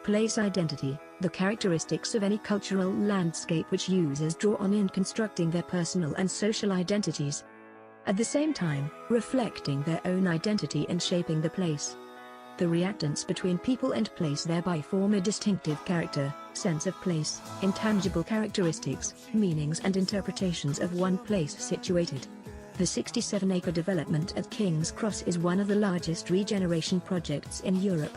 Place identity, the characteristics of any cultural landscape which users draw on in constructing their personal and social identities. At the same time, reflecting their own identity and shaping the place. The reactants between people and place thereby form a distinctive character, sense of place, intangible characteristics, meanings and interpretations of one place situated. The 67-acre development at King's Cross is one of the largest regeneration projects in Europe.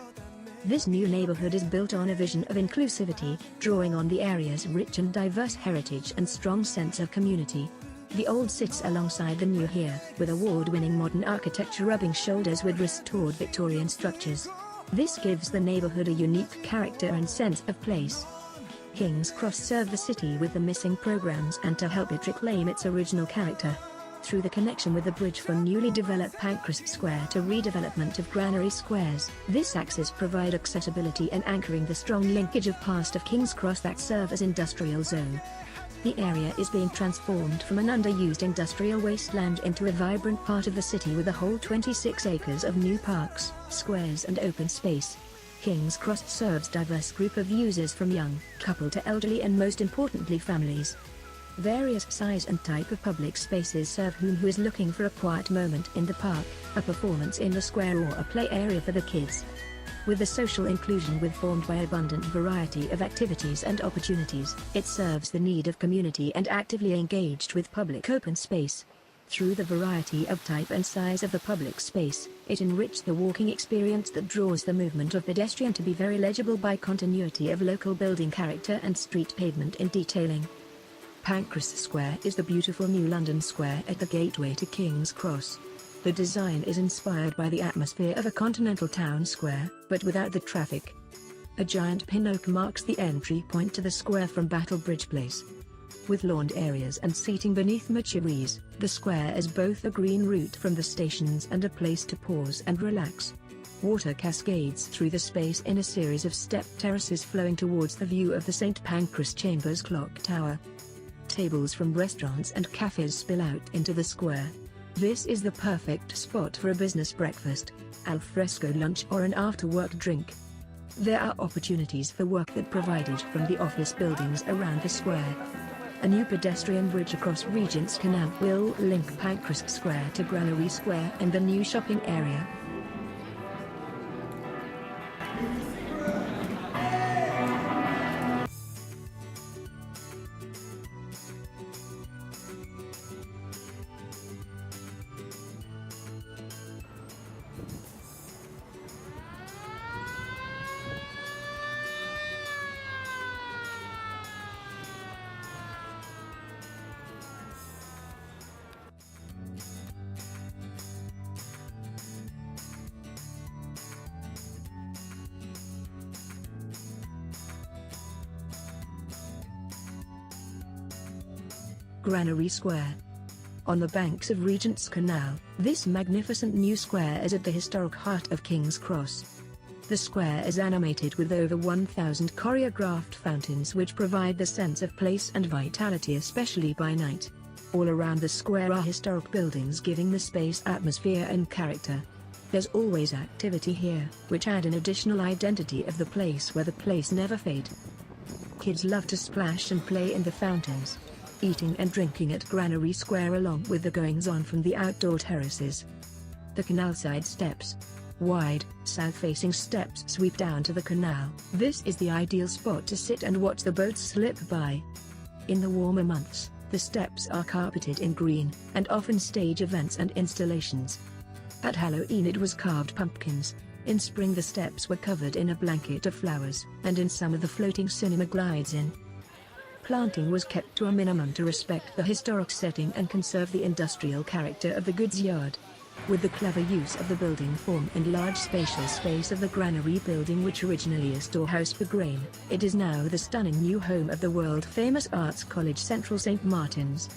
This new neighborhood is built on a vision of inclusivity, drawing on the area's rich and diverse heritage and strong sense of community. The old sits alongside the new here, with award-winning modern architecture rubbing shoulders with restored Victorian structures. This gives the neighborhood a unique character and sense of place. King's Cross served the city with the missing programs and to help it reclaim its original character. Through the connection with the bridge from newly developed Pancras Square to redevelopment of Granary Squares, this axis provide accessibility and anchoring the strong linkage of past of King's Cross that serve as industrial zone. The area is being transformed from an underused industrial wasteland into a vibrant part of the city with a whole 26 acres of new parks, squares and open space. King's Cross serves diverse group of users from young, couple to elderly and most importantly families. Various size and type of public spaces serve who is looking for a quiet moment in the park, a performance in the square or a play area for the kids. With the social inclusion formed by abundant variety of activities and opportunities, it serves the need of community and actively engaged with public open space. Through the variety of type and size of the public space, it enriched the walking experience that draws the movement of pedestrian to be very legible by continuity of local building character and street pavement in detailing. Pancras Square is the beautiful new London square at the gateway to King's Cross. The design is inspired by the atmosphere of a continental town square, but without the traffic. A giant pin oak marks the entry point to the square from Battle Bridge Place. With lawned areas and seating beneath mature trees, the square is both a green route from the stations and a place to pause and relax. Water cascades through the space in a series of step terraces flowing towards the view of the St. Pancras Chambers Clock Tower. Tables from restaurants and cafes spill out into the square. This is the perfect spot for a business breakfast, al fresco lunch or an after-work drink. There are opportunities for work that provided from the office buildings around the square. A new pedestrian bridge across Regent's Canal will link Pancras Square to Granary Square and the new shopping area. Granary Square. On the banks of Regent's Canal, this magnificent new square is at the historic heart of King's Cross. The square is animated with over 1,000 choreographed fountains which provide the sense of place and vitality especially by night. All around the square are historic buildings giving the space atmosphere and character. There's always activity here, which add an additional identity of the place where the place never fade. Kids love to splash and play in the fountains. Eating and drinking at Granary Square along with the goings-on from the outdoor terraces. The canal-side steps. Wide, south-facing steps sweep down to the canal. This is the ideal spot to sit and watch the boats slip by. In the warmer months, the steps are carpeted in green, and often stage events and installations. At Halloween it was carved pumpkins. In spring the steps were covered in a blanket of flowers, and in summer the floating cinema glides in. Planting was kept to a minimum to respect the historic setting and conserve the industrial character of the goods yard. With the clever use of the building form and large spacious space of the Granary building which originally a storehouse for grain, it is now the stunning new home of the world-famous Arts College Central St. Martin's.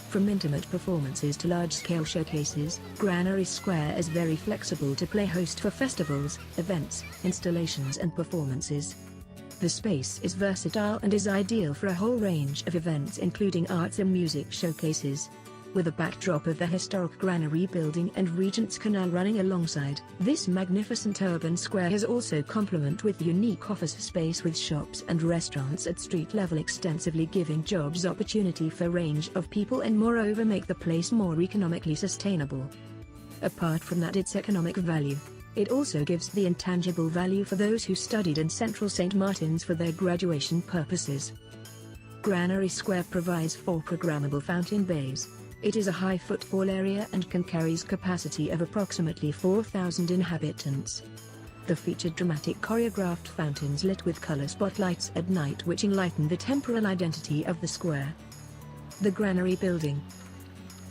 From intimate performances to large-scale showcases, Granary Square is very flexible to play host for festivals, events, installations and performances. The space is versatile and is ideal for a whole range of events including arts and music showcases. with a backdrop of the historic Granary Building and Regent's Canal running alongside. This magnificent urban square is also complement with unique office space with shops and restaurants at street level, extensively giving jobs opportunity for range of people and moreover make the place more economically sustainable. Apart from that its economic value, it also gives the intangible value for those who studied in Central St. Martin's for their graduation purposes. Granary Square provides 4 programmable fountain bays. It is a high footfall area and can carry capacity of approximately 4,000 inhabitants. The featured dramatic choreographed fountains lit with color spotlights at night which enlighten the temporal identity of the square. The Granary Building.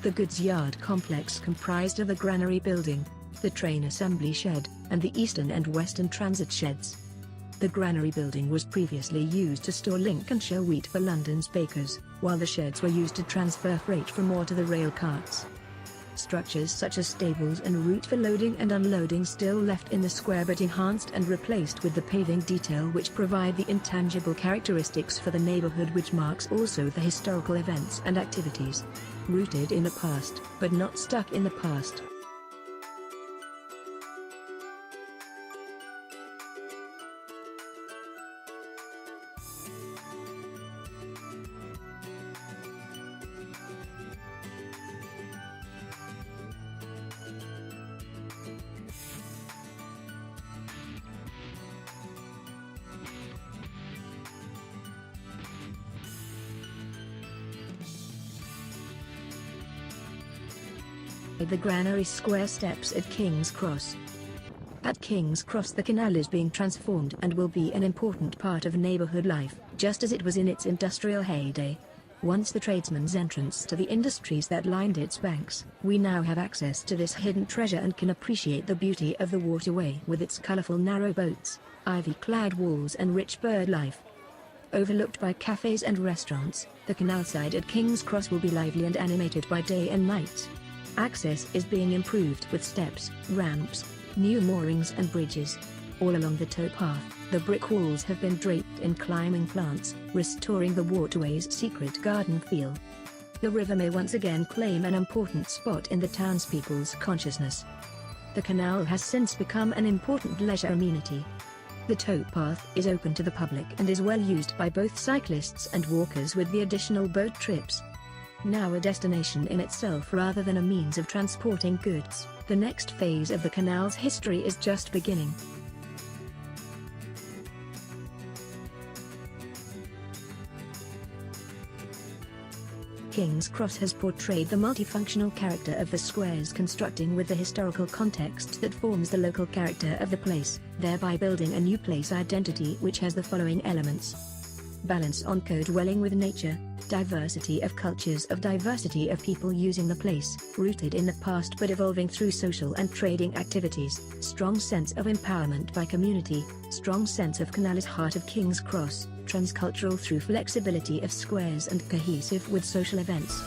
The goods yard complex comprised of the Granary Building, the train assembly shed, and the eastern and western transit sheds. The Granary Building was previously used to store Lincolnshire wheat for London's bakers, while the sheds were used to transfer freight from ore to the rail carts. Structures such as stables and route for loading and unloading still left in the square but enhanced and replaced with the paving detail which provide the intangible characteristics for the neighborhood which marks also the historical events and activities. Rooted in the past, but not stuck in the past. The Granary Square steps at King's Cross. At King's Cross the canal is being transformed and will be an important part of neighborhood life, just as it was in its industrial heyday. Once the tradesman's entrance to the industries that lined its banks, we now have access to this hidden treasure and can appreciate the beauty of the waterway with its colorful narrow boats, ivy-clad walls and rich bird life. Overlooked by cafes and restaurants, the canal side at King's Cross will be lively and animated by day and night. Access is being improved with steps, ramps, new moorings and bridges. All along the towpath, the brick walls have been draped in climbing plants, restoring the waterway's secret garden feel. The river may once again claim an important spot in the townspeople's consciousness. The canal has since become an important leisure amenity. The towpath is open to the public and is well used by both cyclists and walkers with the additional boat trips. Now a destination in itself rather than a means of transporting goods, the next phase of the canal's history is just beginning. King's Cross has portrayed the multifunctional character of the squares, constructing with the historical context that forms the local character of the place, thereby building a new place identity which has the following elements. Balance on co-dwelling with nature, diversity of cultures of diversity of people using the place, rooted in the past but evolving through social and trading activities, strong sense of empowerment by community, strong sense of canal as heart of King's Cross, transcultural through flexibility of squares and cohesive with social events.